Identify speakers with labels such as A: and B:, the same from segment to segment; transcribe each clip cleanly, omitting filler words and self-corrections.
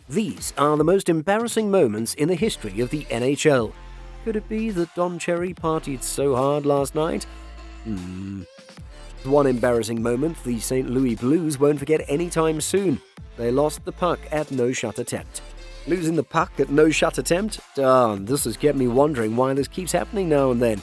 A: These are the most embarrassing moments in the history of the NHL. Could it be that Don Cherry partied so hard last night? One embarrassing moment the St. Louis Blues won't forget anytime soon. They lost the puck at no-shot attempt. Losing the puck at no-shot attempt? This has kept me wondering why this keeps happening now and then.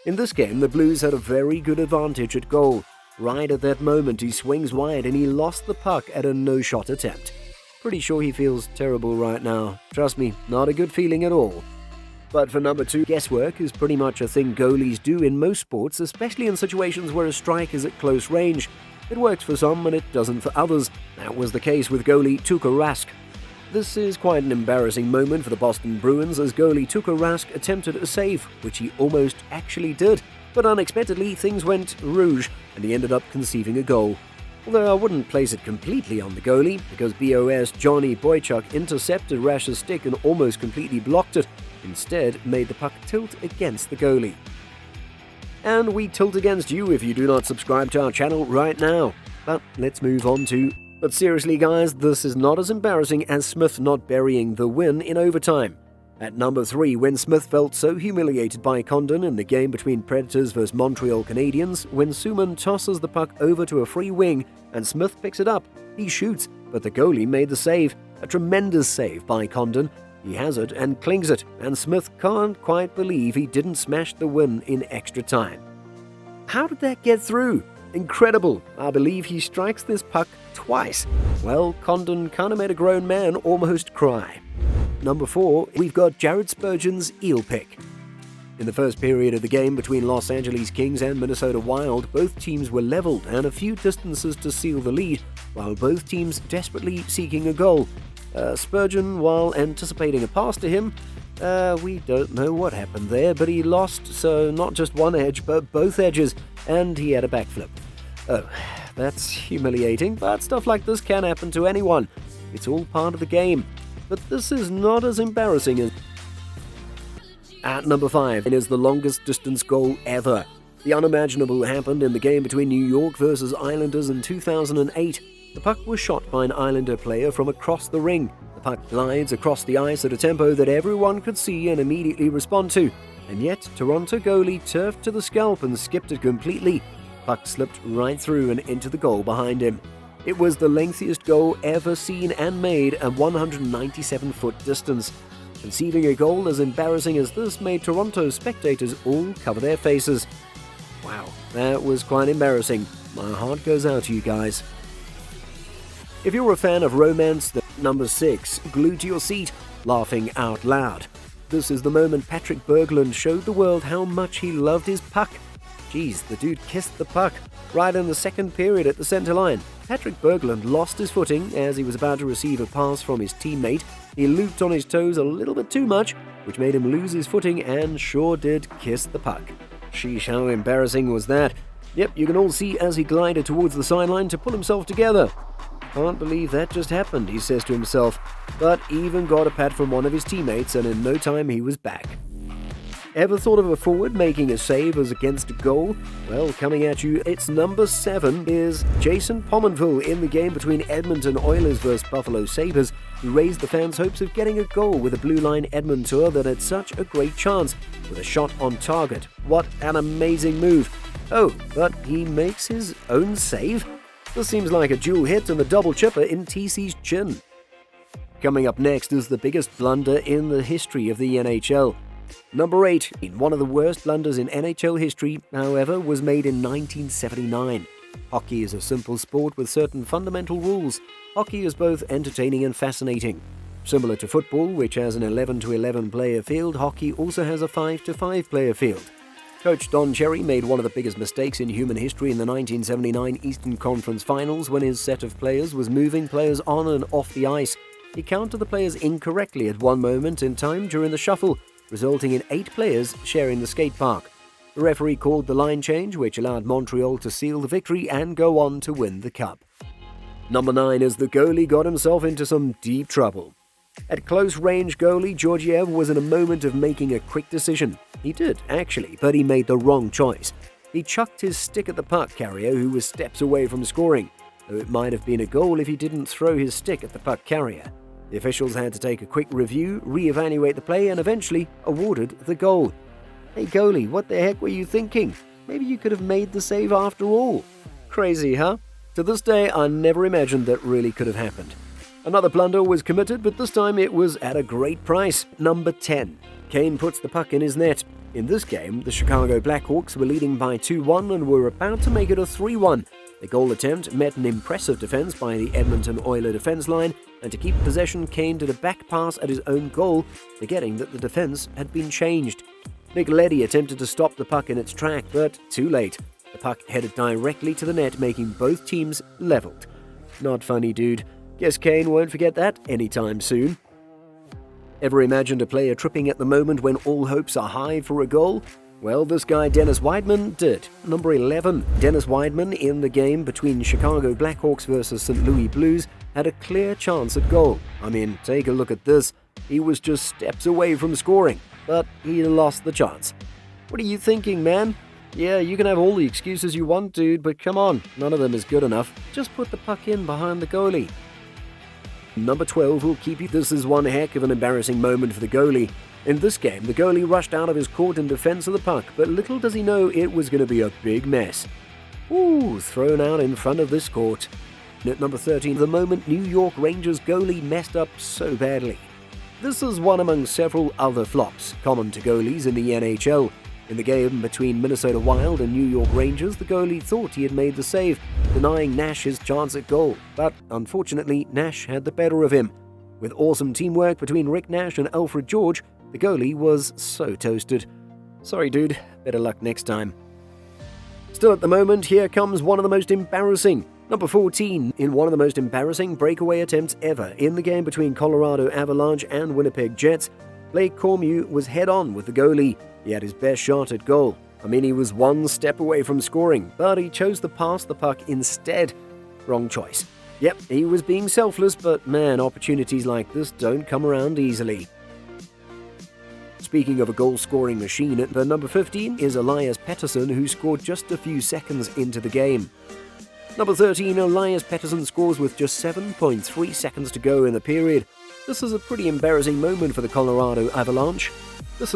A: In this game, the Blues had a very good advantage at goal. Right at that moment, he swings wide and he lost the puck at a no-shot attempt. Pretty sure he feels terrible right now. Trust me, not a good feeling at all. But for number 2, guesswork is pretty much a thing goalies do in most sports, especially in situations where a strike is at close range. It works for some and it doesn't for others. That was the case with goalie Tuukka Rask. This is quite an embarrassing moment for the Boston Bruins as goalie Tuukka Rask attempted a save, which he almost actually did. But unexpectedly, things went rouge and he ended up conceding a goal. Although I wouldn't place it completely on the goalie, because BOS Johnny Boychuk intercepted Rask's stick and almost completely blocked it, instead made the puck tilt against the goalie. And we tilt against you if you do not subscribe to our channel right now. But let's move on to... But seriously guys, this is not as embarrassing as Smith not burying the win in overtime. At number 3, when Smith felt so humiliated by Condon in the game between Predators vs Montreal Canadiens, when Suman tosses the puck over to a free wing and Smith picks it up, he shoots, but the goalie made the save. A tremendous save by Condon. He has it and clings it, and Smith can't quite believe he didn't smash the win in extra time. How did that get through? Incredible. I believe he strikes this puck twice. Well, Condon kinda made a grown man almost cry. Number 4, we've got Jared Spurgeon's eel pick. In the first period of the game between Los Angeles Kings and Minnesota Wild, both teams were leveled and a few distances to seal the lead, while both teams desperately seeking a goal. Spurgeon, while anticipating a pass to him, we don't know what happened there, but he lost, so not just one edge, but both edges, and he had a backflip. Oh, that's humiliating, but stuff like this can happen to anyone. It's all part of the game. But this is not as embarrassing as... At number 5 is the longest distance goal ever. The unimaginable happened in the game between New York vs Islanders in 2008. The puck was shot by an Islander player from across the ring. The puck glides across the ice at a tempo that everyone could see and immediately respond to. And yet, Toronto goalie turfed to the scalp and skipped it completely. Puck slipped right through and into the goal behind him. It was the lengthiest goal ever seen and made, a 197-foot distance. Conceding a goal as embarrassing as this made Toronto spectators all cover their faces. Wow, that was quite embarrassing. My heart goes out to you guys. If you're a fan of romance, then number 6, glued to your seat, laughing out loud. This is the moment Patrick Berglund showed the world how much he loved his puck. Geez, the dude kissed the puck right in the second period at the center line. Patrick Berglund lost his footing as he was about to receive a pass from his teammate. He looped on his toes a little bit too much, which made him lose his footing and sure did kiss the puck. Sheesh, how embarrassing was that? Yep, you can all see as he glided towards the sideline to pull himself together. Can't believe that just happened, he says to himself, but even got a pat from one of his teammates and in no time he was back. Ever thought of a forward making a save as against a goal? Well, coming at you, it's number 7 is Jason Pominville in the game between Edmonton Oilers vs Buffalo Sabres, who raised the fans' hopes of getting a goal with a blue line Edmonton that had such a great chance with a shot on target. What an amazing move. Oh, but he makes his own save? This seems like a dual hit and a double chipper in TC's chin. Coming up next is the biggest blunder in the history of the NHL. Number 8, one of the worst blunders in NHL history, however, was made in 1979. Hockey is a simple sport with certain fundamental rules. Hockey is both entertaining and fascinating. Similar to football, which has an 11-to-11 player field, hockey also has a 5-to-5 player field. Coach Don Cherry made one of the biggest mistakes in human history in the 1979 Eastern Conference Finals when his set of players was moving players on and off the ice. He counted the players incorrectly at one moment in time during the shuffle, resulting in 8 players sharing the skate park. The referee called the line change, which allowed Montreal to seal the victory and go on to win the cup. Number 9 is the goalie got himself into some deep trouble. At close range, goalie Georgiev was in a moment of making a quick decision. He did, actually, but he made the wrong choice. He chucked his stick at the puck carrier, who was steps away from scoring, though it might have been a goal if he didn't throw his stick at the puck carrier. The officials had to take a quick review, re-evaluate the play, and eventually awarded the goal. Hey goalie, what the heck were you thinking? Maybe you could have made the save after all. Crazy, huh? To this day, I never imagined that really could have happened. Another blunder was committed, but this time it was at a great price. Number 10. Kane puts the puck in his net. In this game, the Chicago Blackhawks were leading by 2-1 and were about to make it a 3-1. The goal attempt met an impressive defense by the Edmonton Oilers defense line, and to keep possession, Kane did a back pass at his own goal, forgetting that the defense had been changed. Nylander attempted to stop the puck in its track, but too late. The puck headed directly to the net, making both teams leveled. Not funny, dude. Guess Kane won't forget that anytime soon. Ever imagined a player tripping at the moment when all hopes are high for a goal? Well, this guy Dennis Wideman did. Number 11, Dennis Wideman in the game between Chicago Blackhawks versus St. Louis Blues had a clear chance at goal. I mean, take a look at this. He was just steps away from scoring, but he lost the chance. What are you thinking, man? Yeah, you can have all the excuses you want, dude, but come on, none of them is good enough. Just put the puck in behind the goalie. Number 12 will keep you. This is one heck of an embarrassing moment for the goalie. In this game, the goalie rushed out of his court in defense of the puck, but little does he know it was going to be a big mess. Ooh, thrown out in front of this court. At number 13, the moment New York Rangers goalie messed up so badly. This is one among several other flops common to goalies in the NHL. In the game between Minnesota Wild and New York Rangers, the goalie thought he had made the save, denying Nash his chance at goal, but unfortunately Nash had the better of him. With awesome teamwork between Rick Nash and Alfred George, the goalie was so toasted. Sorry dude, better luck next time. Still at the moment, here comes one of the most embarrassing. Number 14, in one of the most embarrassing breakaway attempts ever in the game between Colorado Avalanche and Winnipeg Jets, Blake Cormier was head-on with the goalie. He had his best shot at goal. I mean, he was one step away from scoring, but he chose to pass the puck instead. Wrong choice. Yep, he was being selfless, but man, opportunities like this don't come around easily. Speaking of a goal-scoring machine, at the number 15 is Elias Pettersson, who scored just a few seconds into the game. Number 13, Elias Pettersson scores with just 7.3 seconds to go in the period. This is a pretty embarrassing moment for the Colorado Avalanche. To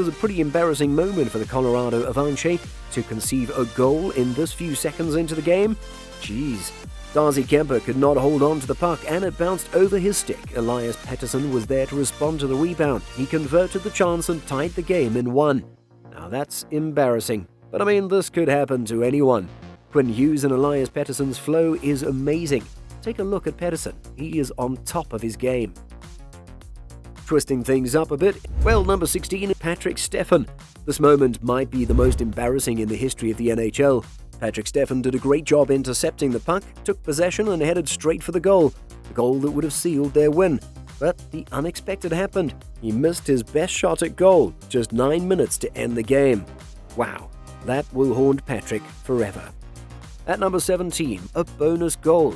A: conceive a goal in this few seconds into the game. Jeez. Darcy Kemper could not hold on to the puck and it bounced over his stick. Elias Pettersson was there to respond to the rebound. He converted the chance and tied the game in 1. Now that's embarrassing. But I mean, this could happen to anyone. Quinn Hughes and Elias Pettersson's flow is amazing. Take a look at Pettersson. He is on top of his game. Twisting things up a bit, well, number 16, Patrick Stefan. This moment might be the most embarrassing in the history of the NHL. Patrick Stefan did a great job intercepting the puck, took possession and headed straight for the goal that would have sealed their win. But the unexpected happened. He missed his best shot at goal, just 9 minutes to end the game. Wow, that will haunt Patrick forever. At number 17, a bonus goal.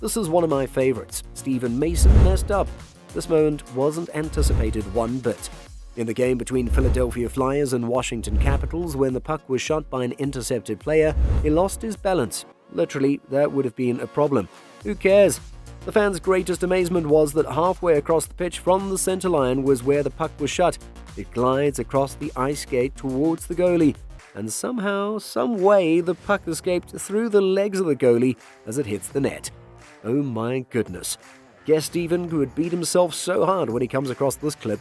A: This is one of my favorites. Stephen Mason messed up. This moment wasn't anticipated one bit. In the game between Philadelphia Flyers and Washington Capitals, when the puck was shot by an intercepted player, he lost his balance. Literally, that would have been a problem. Who cares? The fans' greatest amazement was that halfway across the pitch from the center line was where the puck was shot. It glides across the ice skate towards the goalie, and somehow, some way, the puck escaped through the legs of the goalie as it hits the net. Oh my goodness. Guess Stephen could beat himself so hard when he comes across this clip.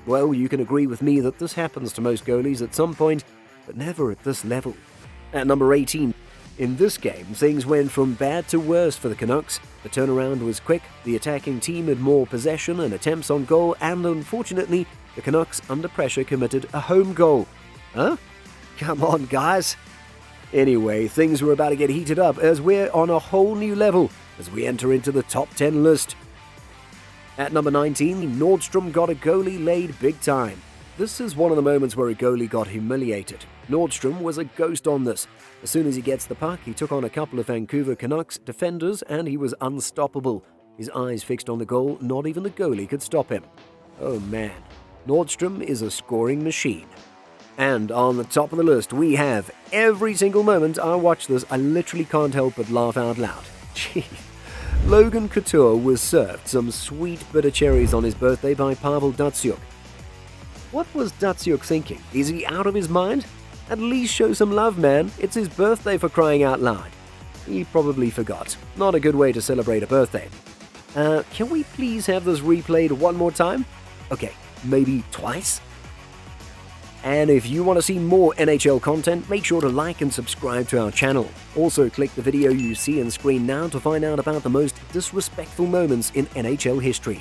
A: Well, you can agree with me that this happens to most goalies at some point, but never at this level. At number 18, in this game, things went from bad to worse for the Canucks. The turnaround was quick, the attacking team had more possession and attempts on goal, and unfortunately, the Canucks, under pressure, committed a home goal. Huh? Come on, guys. Anyway, things were about to get heated up as we're on a whole new level as we enter into the top 10 list. At number 19, Nordstrom got a goalie laid big time. This is one of the moments where a goalie got humiliated. Nordstrom was a ghost on this. As soon as he gets the puck, he took on a couple of Vancouver Canucks defenders and he was unstoppable. His eyes fixed on the goal, not even the goalie could stop him. Oh man, Nordstrom is a scoring machine. And on the top of the list, we have every single moment I watch this, I literally can't help but laugh out loud. Gee, Logan Couture was served some sweet bitter cherries on his birthday by Pavel Datsyuk. What was Datsyuk thinking? Is he out of his mind? At least show some love, man. It's his birthday, for crying out loud. He probably forgot. Not a good way to celebrate a birthday. Can we please have this replayed one more time? Okay, maybe twice? And if you want to see more NHL content, make sure to like and subscribe to our channel. Also, click the video you see on screen now to find out about the most disrespectful moments in NHL history.